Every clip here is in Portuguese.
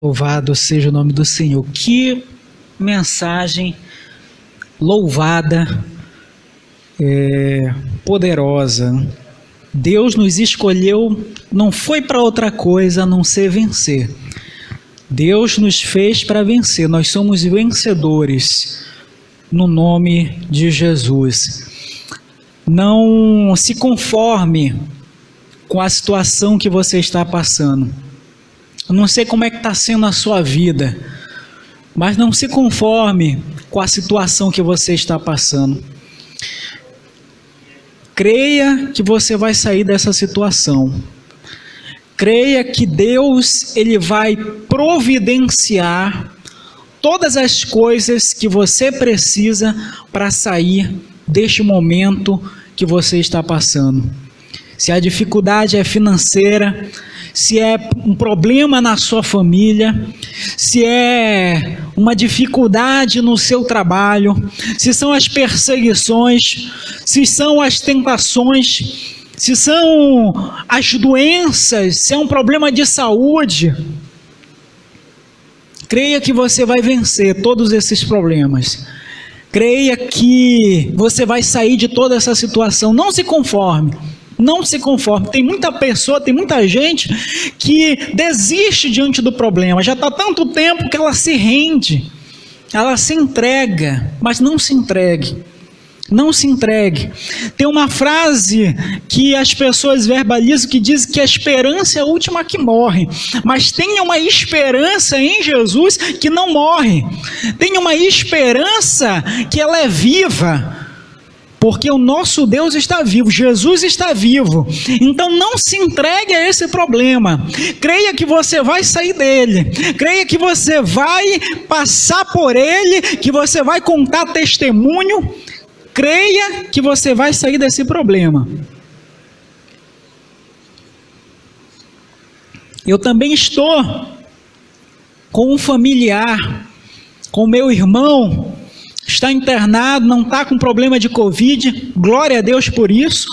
Louvado seja o nome do Senhor. Que mensagem louvada, poderosa. Deus nos escolheu, não foi para outra coisa a não ser vencer. Deus nos fez para vencer. Nós somos vencedores no nome de Jesus. Não se conforme com a situação que você está passando. Eu não sei como é que está sendo a sua vida, mas não se conforme com a situação que você está passando. Creia que você vai sair dessa situação. Creia que Deus, Ele vai providenciar todas as coisas que você precisa para sair deste momento que você está passando. Se a dificuldade é financeira, se é um problema na sua família, se é uma dificuldade no seu trabalho, se são as perseguições, se são as tentações, se são as doenças, se é um problema de saúde, creia que você vai vencer todos esses problemas. Creia que você vai sair de toda essa situação. Não se conforme. Não se conforme. Tem muita pessoa, tem muita gente que desiste diante do problema. Já está tanto tempo que ela se rende, ela se entrega, mas não se entregue. Não se entregue. Tem uma frase que as pessoas verbalizam que diz que a esperança é a última que morre. Mas tenha uma esperança em Jesus que não morre. Tenha uma esperança que ela é viva. Porque o nosso Deus está vivo, Jesus está vivo. Então não se entregue a esse problema. Creia que você vai sair dele. Creia que você vai passar por ele, que você vai contar testemunho. Creia que você vai sair desse problema. Eu também estou com um familiar, com meu irmão, está internado, não está com problema de Covid, glória a Deus por isso,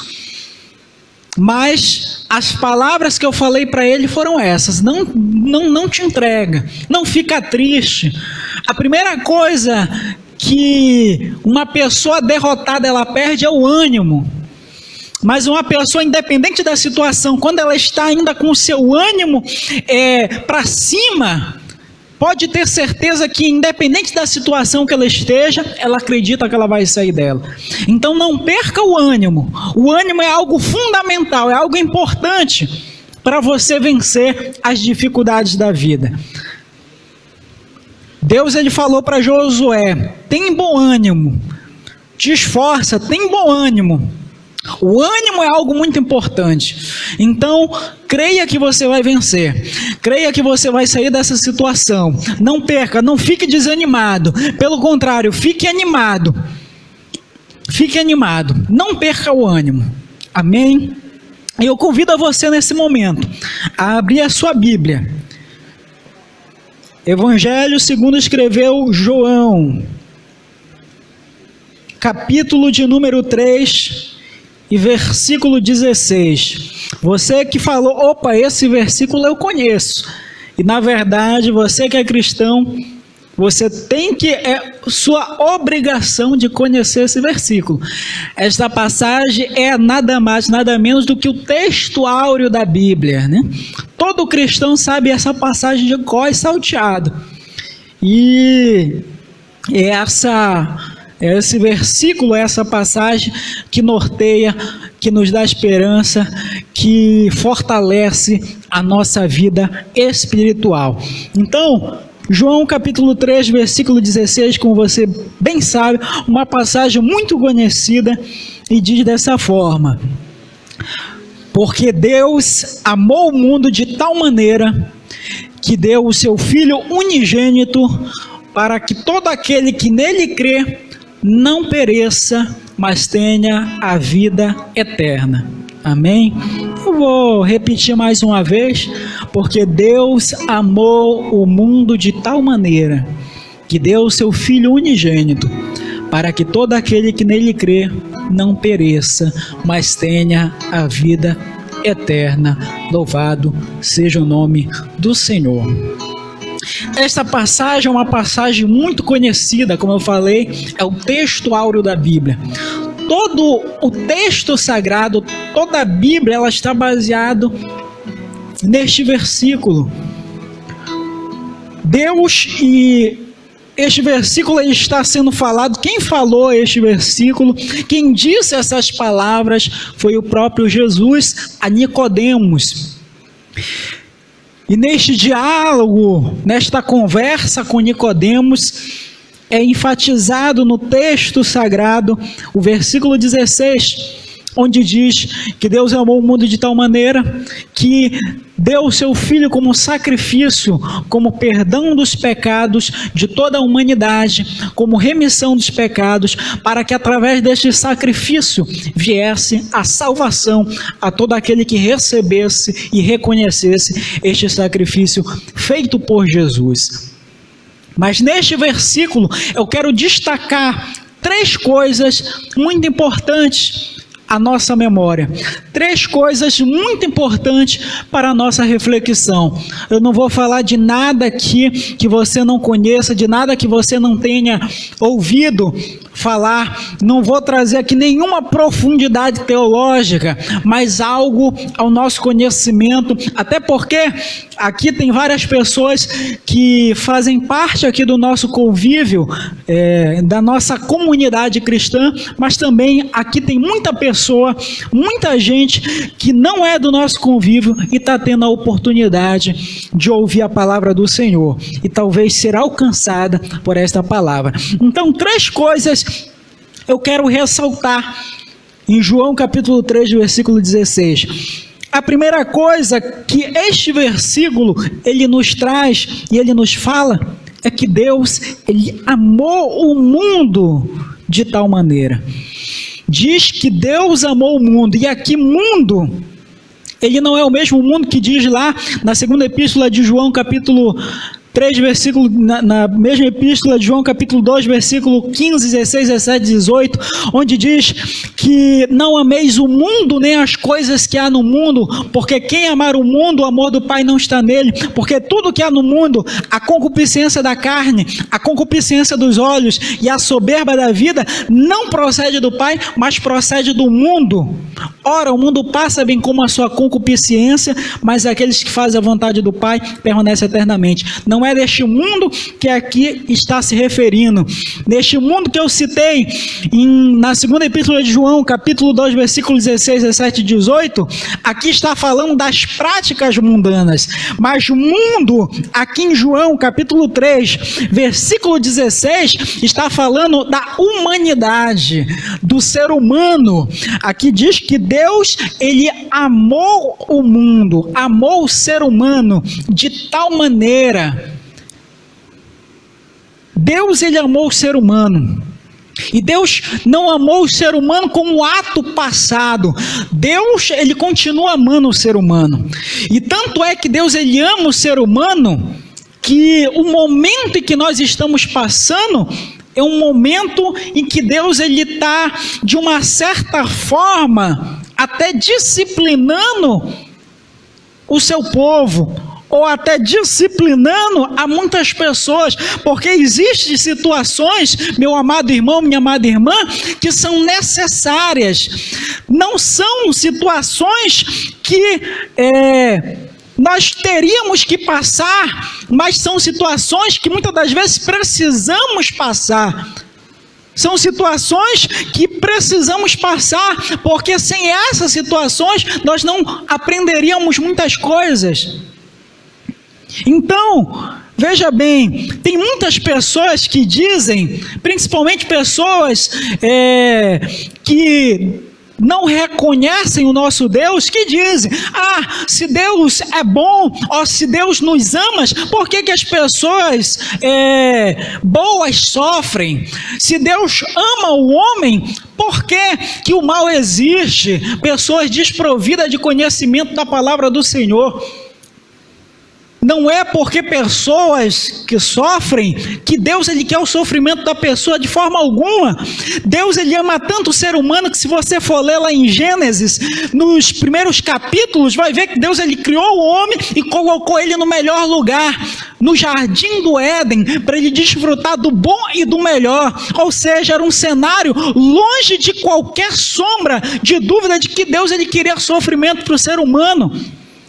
mas as palavras que eu falei para ele foram essas: não te entrega, não fica triste. A primeira coisa que uma pessoa derrotada ela perde é o ânimo. Mas uma pessoa, independente da situação, quando ela está ainda com o seu ânimo para cima, pode ter certeza que, independente da situação que ela esteja, ela acredita que ela vai sair dela. Então não perca o ânimo. O ânimo é algo fundamental, é algo importante para você vencer as dificuldades da vida. Deus, ele falou para Josué: tem bom ânimo, te esforça, tem bom ânimo. O ânimo é algo muito importante. Então, creia que você vai vencer. Creia que você vai sair dessa situação. Não perca, não fique desanimado. Pelo contrário, fique animado. Fique animado. Não perca o ânimo. Amém? E eu convido a você nesse momento a abrir a sua Bíblia. Evangelho segundo escreveu João, capítulo de número 3 e versículo 16. Você que falou: opa, esse versículo eu conheço. E na verdade, você que é cristão, você tem que, é sua obrigação de conhecer esse versículo. Esta passagem é nada mais, nada menos do que o texto áureo da Bíblia, né? Todo cristão sabe essa passagem de cor e salteado. E esse versículo, essa passagem que norteia, que nos dá esperança, que fortalece a nossa vida espiritual. Então, João capítulo 3, versículo 16, como você bem sabe, uma passagem muito conhecida, e diz dessa forma: porque Deus amou o mundo de tal maneira que deu o seu Filho unigênito, para que todo aquele que nele crê não pereça, mas tenha a vida eterna. Amém? Eu vou repetir mais uma vez: porque Deus amou o mundo de tal maneira que deu o seu Filho unigênito, para que todo aquele que nele crê não pereça, mas tenha a vida eterna. Louvado seja o nome do Senhor. Esta passagem é uma passagem muito conhecida, como eu falei, é o texto áureo da Bíblia. Todo o texto sagrado, toda a Bíblia, ela está baseado neste versículo. Deus, e este versículo está sendo falado, quem falou este versículo, quem disse essas palavras foi o próprio Jesus a Nicodemos. E neste diálogo, nesta conversa com Nicodemos, é enfatizado no texto sagrado o versículo 16, onde diz que Deus amou o mundo de tal maneira que deu o seu Filho como sacrifício, como perdão dos pecados de toda a humanidade, como remissão dos pecados, para que através deste sacrifício viesse a salvação a todo aquele que recebesse e reconhecesse este sacrifício feito por Jesus. Mas neste versículo eu quero destacar 3 coisas muito importantes à nossa memória. 3 coisas muito importantes para a nossa reflexão. Eu não vou falar de nada aqui que você não conheça, de nada que você não tenha ouvido falar, não vou trazer aqui nenhuma profundidade teológica, mas algo ao nosso conhecimento, até porque aqui tem várias pessoas que fazem parte aqui do nosso convívio, da nossa comunidade cristã, mas também aqui tem muita pessoa, muita gente que não é do nosso convívio e está tendo a oportunidade de ouvir a palavra do Senhor e talvez ser alcançada por esta palavra. Então, 3 coisas eu quero ressaltar em João capítulo 3, versículo 16. A primeira coisa que este versículo ele nos traz e ele nos fala é que Deus ele amou o mundo de tal maneira. Diz que Deus amou o mundo, e aqui mundo, ele não é o mesmo mundo que diz lá na segunda epístola de João capítulo 3, versículo, na mesma epístola de João, capítulo 2, versículo 15, 16, 17, 18, onde diz que não ameis o mundo, nem as coisas que há no mundo, porque quem amar o mundo, o amor do Pai não está nele, porque tudo que há no mundo, a concupiscência da carne, a concupiscência dos olhos e a soberba da vida, não procede do Pai, mas procede do mundo. Ora, o mundo passa bem como a sua concupiscência, mas aqueles que fazem a vontade do Pai permanecem eternamente. Não é deste mundo que aqui está se referindo. Neste mundo que eu citei na segunda epístola de João, capítulo 2, versículos 16, 17 e 18, aqui está falando das práticas mundanas. Mas o mundo, aqui em João, capítulo 3, versículo 16, está falando da humanidade, do ser humano. Aqui diz que Deus, ele amou o mundo, amou o ser humano de tal maneira. Deus, ele amou o ser humano. E Deus não amou o ser humano como ato passado. Deus, ele continua amando o ser humano. E tanto é que Deus, ele ama o ser humano, que o momento em que nós estamos passando é um momento em que Deus, ele está, de uma certa forma, até disciplinando o seu povo, ou até disciplinando a muitas pessoas, porque existem situações, meu amado irmão, minha amada irmã, que são necessárias. Não são situações que nós teríamos que passar, mas são situações que muitas das vezes precisamos passar. São situações que precisamos passar, porque sem essas situações nós não aprenderíamos muitas coisas. Então, veja bem, tem muitas pessoas que dizem, principalmente pessoas que não reconhecem o nosso Deus, que dizem, se Deus é bom, ou se Deus nos ama, por que as pessoas boas sofrem? Se Deus ama o homem, por que o mal existe? Pessoas desprovidas de conhecimento da palavra do Senhor. Não é porque pessoas que sofrem que Deus ele quer o sofrimento da pessoa de forma alguma. Deus ele ama tanto o ser humano que, se você for ler lá em Gênesis, nos primeiros capítulos, vai ver que Deus ele criou o homem e colocou ele no melhor lugar, no jardim do Éden, para ele desfrutar do bom e do melhor. Ou seja, era um cenário longe de qualquer sombra de dúvida de que Deus ele queria sofrimento para o ser humano.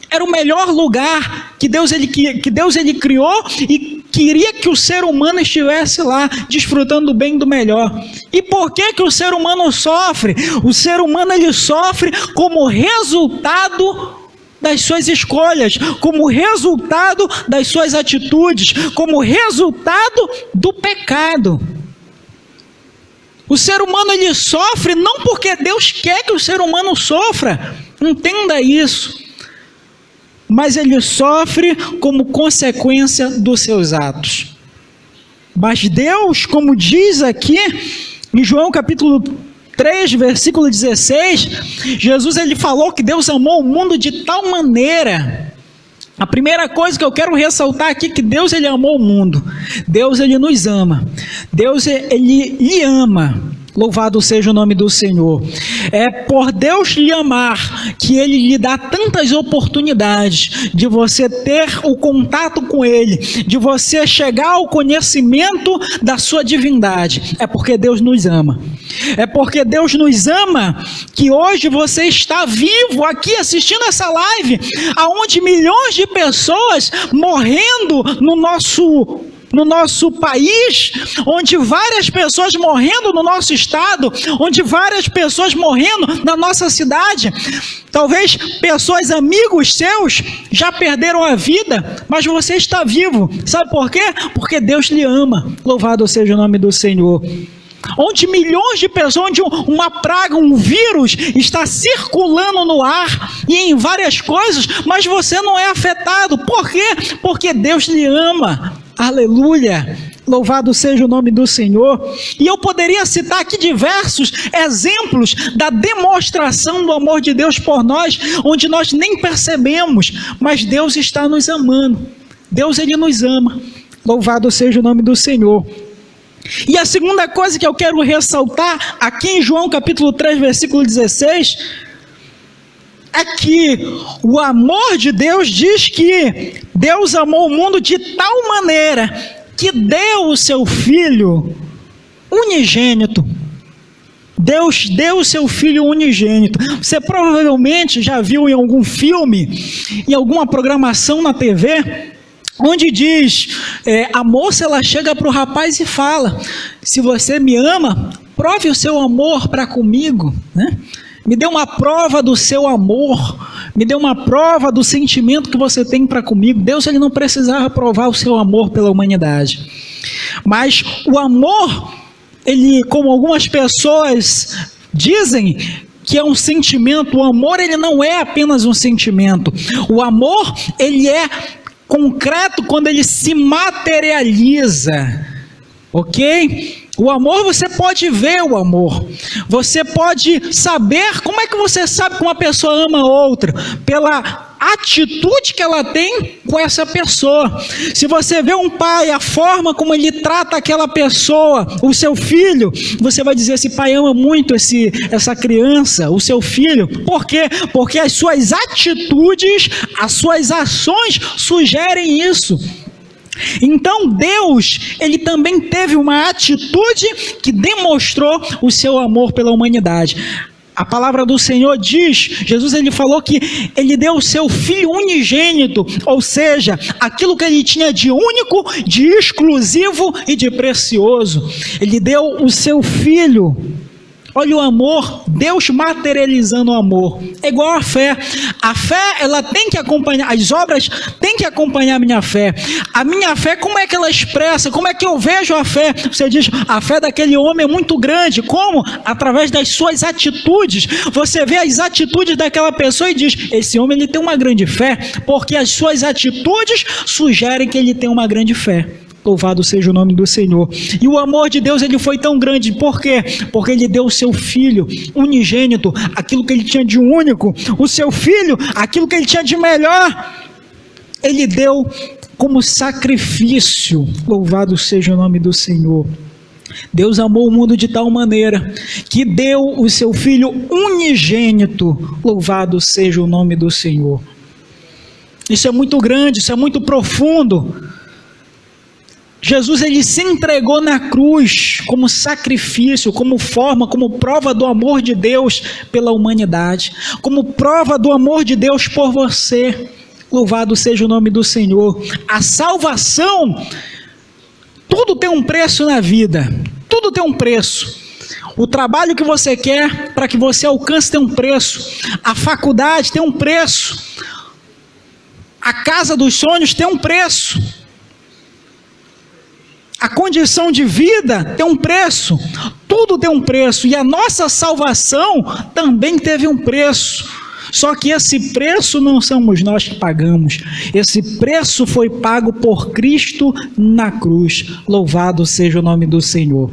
Era o melhor lugar que Deus ele criou e queria que o ser humano estivesse lá, desfrutando do bem e do melhor. E por que o ser humano sofre? O ser humano ele sofre como resultado das suas escolhas, como resultado das suas atitudes, como resultado do pecado. O ser humano ele sofre não porque Deus quer que o ser humano sofra, entenda isso. Mas ele sofre como consequência dos seus atos. Mas Deus, como diz aqui em João capítulo 3, versículo 16, Jesus ele falou que Deus amou o mundo de tal maneira. A primeira coisa que eu quero ressaltar aqui é que Deus ele amou o mundo. Deus ele nos ama. Deus ele lhe ama. Louvado seja o nome do Senhor. É por Deus lhe amar que Ele lhe dá tantas oportunidades de você ter o contato com Ele, de você chegar ao conhecimento da sua divindade. É porque Deus nos ama. É porque Deus nos ama que hoje você está vivo aqui assistindo essa live, aonde milhões de pessoas morrendo no nosso país, onde várias pessoas morrendo no nosso estado, onde várias pessoas morrendo na nossa cidade. Talvez pessoas, amigos seus, já perderam a vida, mas você está vivo. Sabe por quê? Porque Deus lhe ama. Louvado seja o nome do Senhor. Onde milhões de pessoas, onde uma praga, um vírus está circulando no ar e em várias coisas, mas você não é afetado. Por quê? Porque Deus lhe ama. Aleluia, louvado seja o nome do Senhor. E eu poderia citar aqui diversos exemplos da demonstração do amor de Deus por nós, onde nós nem percebemos, mas Deus está nos amando. Deus ele nos ama, louvado seja o nome do Senhor. E a segunda coisa que eu quero ressaltar aqui em João capítulo 3, versículo 16, é que o amor de Deus diz que Deus amou o mundo de tal maneira que deu o seu Filho unigênito. Deus deu o seu Filho unigênito. Você provavelmente já viu em algum filme, em alguma programação na TV, onde diz, a moça ela chega para o rapaz e fala: se você me ama, prove o seu amor para comigo, né? Me dê uma prova do seu amor, me dê uma prova do sentimento que você tem para comigo. Deus ele não precisava provar o seu amor pela humanidade. Mas o amor, ele, como algumas pessoas dizem, que é um sentimento, o amor ele não é apenas um sentimento. O amor, ele é concreto quando ele se materializa. Ok? O amor, você pode ver o amor. Você pode saber. Como é que você sabe que uma pessoa ama a outra? Pela atitude que ela tem com essa pessoa. Se você vê um pai, a forma como ele trata aquela pessoa, o seu filho, você vai dizer: esse pai ama muito essa criança, o seu filho. Por quê? Porque as suas atitudes, as suas ações sugerem isso. Então Deus, ele também teve uma atitude que demonstrou o seu amor pela humanidade. A palavra do Senhor diz, Jesus ele falou que ele deu o seu Filho unigênito, ou seja, aquilo que ele tinha de único, de exclusivo e de precioso. Ele deu o seu Filho. Olha o amor, Deus materializando o amor. É igual a fé. A fé, ela tem que acompanhar, as obras têm que acompanhar a minha fé. A minha fé, como é que ela expressa? Como é que eu vejo a fé? Você diz, a fé daquele homem é muito grande. Como? Através das suas atitudes. Você vê as atitudes daquela pessoa e diz, esse homem ele tem uma grande fé, porque as suas atitudes sugerem que ele tem uma grande fé. Louvado seja o nome do Senhor. E o amor de Deus ele foi tão grande. Por quê? Porque ele deu o seu Filho unigênito, aquilo que ele tinha de único, o seu Filho, aquilo que ele tinha de melhor. Ele deu como sacrifício, louvado seja o nome do Senhor. Deus amou o mundo de tal maneira que deu o seu Filho unigênito, louvado seja o nome do Senhor. Isso é muito grande, isso é muito profundo. Jesus, ele se entregou na cruz como sacrifício, como forma, como prova do amor de Deus pela humanidade, como prova do amor de Deus por você. Louvado seja o nome do Senhor. A salvação, tudo tem um preço na vida, tudo tem um preço. O trabalho que você quer para que você alcance tem um preço, a faculdade tem um preço, a casa dos sonhos tem um preço, a condição de vida tem um preço, tudo tem um preço, e a nossa salvação também teve um preço. Só que esse preço não somos nós que pagamos, esse preço foi pago por Cristo na cruz, louvado seja o nome do Senhor.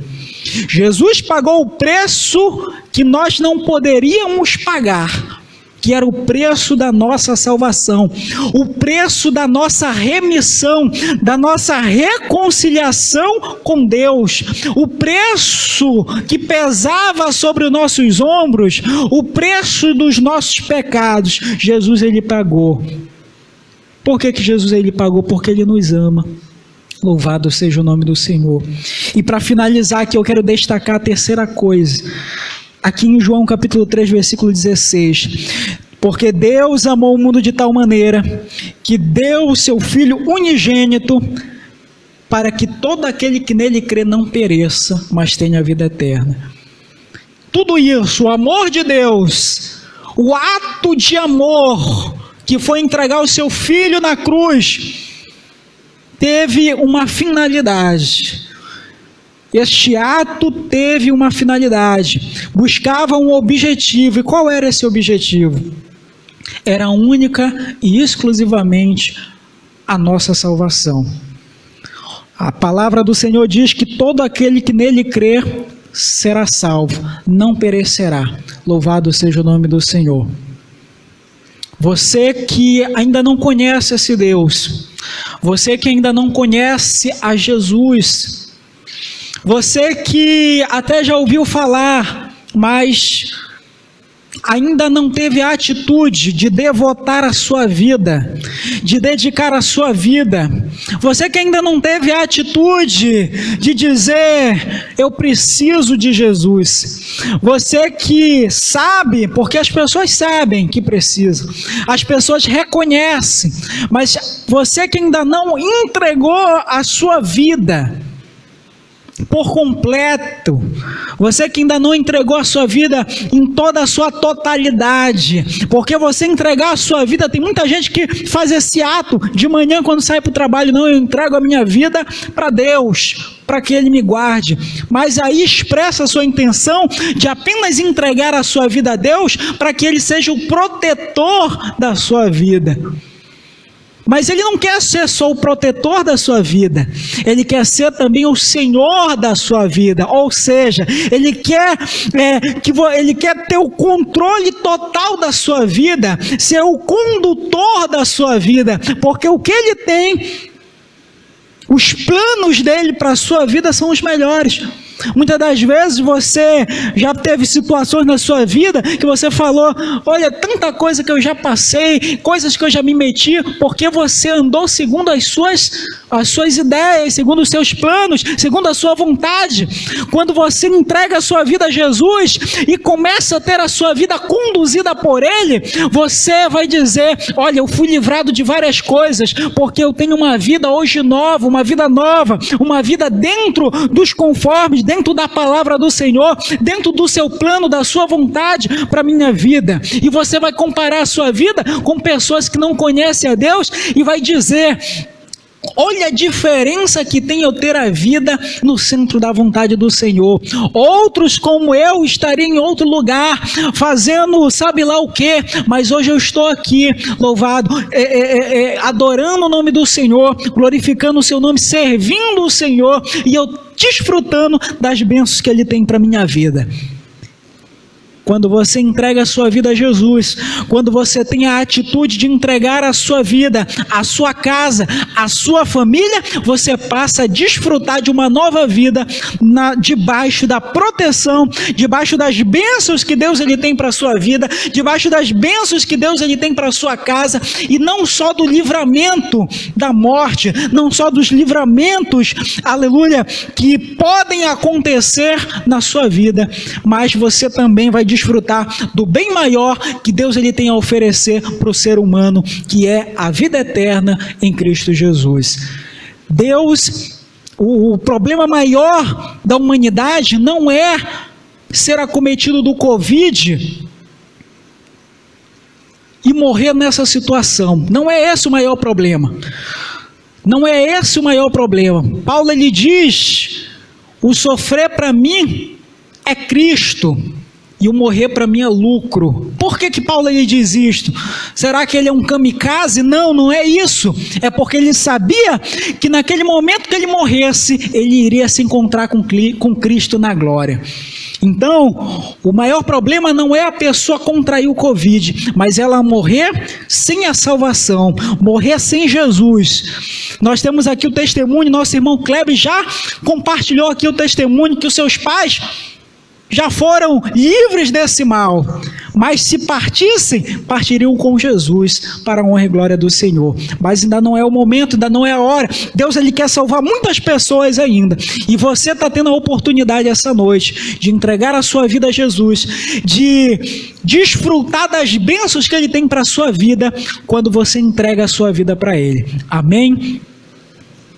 Jesus pagou o preço que nós não poderíamos pagar, que era o preço da nossa salvação, o preço da nossa remissão, da nossa reconciliação com Deus, o preço que pesava sobre os nossos ombros, o preço dos nossos pecados, Jesus ele pagou. Por que Jesus ele pagou? Porque ele nos ama. Louvado seja o nome do Senhor. E para finalizar aqui eu quero destacar a terceira coisa. Aqui em João capítulo 3, versículo 16, porque Deus amou o mundo de tal maneira, que deu o seu Filho unigênito, para que todo aquele que nele crê não pereça, mas tenha a vida eterna. Tudo isso, o amor de Deus, o ato de amor, que foi entregar o seu Filho na cruz, teve uma finalidade. Este ato teve uma finalidade, buscava um objetivo. E qual era esse objetivo? Era única e exclusivamente a nossa salvação. A palavra do Senhor diz que todo aquele que nele crer será salvo, não perecerá. Louvado seja o nome do Senhor. Você que ainda não conhece esse Deus, você que ainda não conhece a Jesus, você que até já ouviu falar, mas ainda não teve a atitude de devotar a sua vida, de dedicar a sua vida, você que ainda não teve a atitude de dizer, eu preciso de Jesus, você que sabe, porque as pessoas sabem que precisa, as pessoas reconhecem, mas você que ainda não entregou a sua vida por completo, você que ainda não entregou a sua vida em toda a sua totalidade, porque você entregar a sua vida, tem muita gente que faz esse ato de manhã quando sai para o trabalho, não, eu entrego a minha vida para Deus, para que Ele me guarde, mas aí expressa a sua intenção de apenas entregar a sua vida a Deus, para que Ele seja o protetor da sua vida. Mas Ele não quer ser só o protetor da sua vida, Ele quer ser também o Senhor da sua vida, ou seja, Ele quer ter o controle total da sua vida, ser o condutor da sua vida, porque o que Ele tem, os planos dEle para a sua vida são os melhores. Muitas das vezes você já teve situações na sua vida que você falou, olha, tanta coisa que eu já passei, coisas que eu já me meti, porque você andou segundo as suas ideias, segundo os seus planos, segundo a sua vontade. Quando você entrega a sua vida a Jesus e começa a ter a sua vida conduzida por Ele, você vai dizer, olha, eu fui livrado de várias coisas, porque eu tenho uma vida hoje nova, uma vida dentro dos conformes, dentro da palavra do Senhor, dentro do seu plano, da sua vontade para a minha vida. E você vai comparar a sua vida com pessoas que não conhecem a Deus e vai dizer, olha a diferença que tem eu ter a vida no centro da vontade do Senhor. Outros como eu estariam em outro lugar, fazendo sabe lá o que, mas hoje eu estou aqui, louvado, adorando o nome do Senhor, glorificando o seu nome, servindo o Senhor, e eu desfrutando das bênçãos que Ele tem para a minha vida. Quando você entrega a sua vida a Jesus, quando você tem a atitude de entregar a sua vida, a sua casa, a sua família, você passa a desfrutar de uma nova vida debaixo da proteção, debaixo das bênçãos que Deus ele tem para a sua vida, debaixo das bênçãos que Deus ele tem para a sua casa, e não só do livramento da morte, não só dos livramentos, aleluia, que podem acontecer na sua vida, mas você também vai desfrutar do bem maior que Deus ele tem a oferecer para o ser humano, que é a vida eterna em Cristo Jesus. Deus, o problema maior da humanidade não é ser acometido do Covid e morrer nessa situação. Não é esse o maior problema. Não é esse o maior problema. Paulo ele diz: o sofrer para mim é Cristo e o morrer para mim é lucro. Por que Paulo ele diz isto? Será que ele é um kamikaze? Não, não é isso. É porque ele sabia que naquele momento que ele morresse, ele iria se encontrar com Cristo na glória. Então, o maior problema não é a pessoa contrair o Covid, mas ela morrer sem a salvação, morrer sem Jesus. Nós temos aqui o testemunho, nosso irmão Kleber já compartilhou aqui o testemunho que os seus pais já foram livres desse mal, mas se partissem, partiriam com Jesus para a honra e glória do Senhor. Mas ainda não é o momento, ainda não é a hora. Deus ele quer salvar muitas pessoas ainda, e você está tendo a oportunidade essa noite de entregar a sua vida a Jesus, de desfrutar das bênçãos que ele tem para a sua vida, quando você entrega a sua vida para ele. Amém?